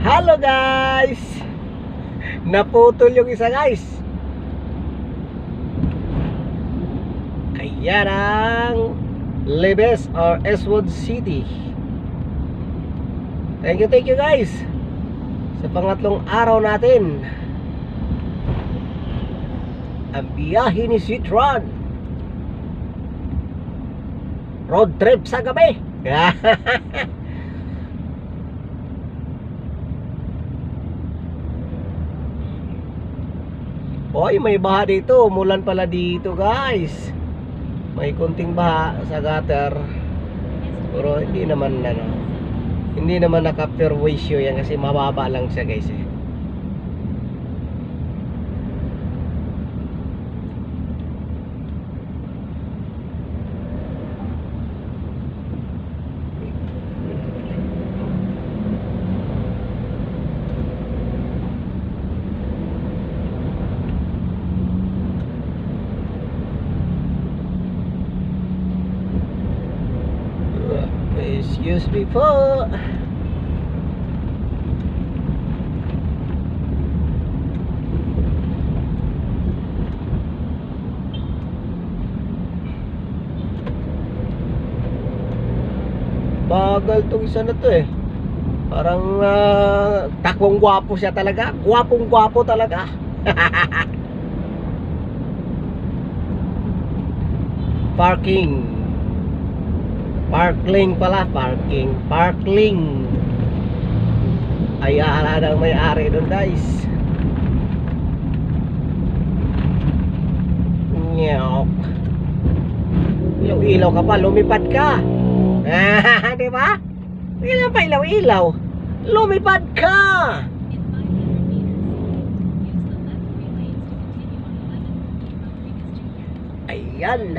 Hello guys! Naputol yung isa guys. Ayan ang Libes or Eastwood City. Thank you guys sa pangatlong araw natin. Ang biyahe ni Citron, road trip sa gabi. Oy, may baha dito. Umulan pala dito guys. May kunting baha sa gutter. Pero hindi naman hindi naman naka-perwisyo yan kasi mababa lang siya guys eh. Excuse me po. Bagal tong isa na to eh. Parang takwang gwapo siya talaga. Gwapong gwapo talaga. Parkling pala, parkling. Ay ala ng may-ari doon guys. Nyok. Ilaw-ilaw ka pa, lumipad ka. Di ba? Ilan pa ilaw-ilaw? Lumipad ka. Ayan.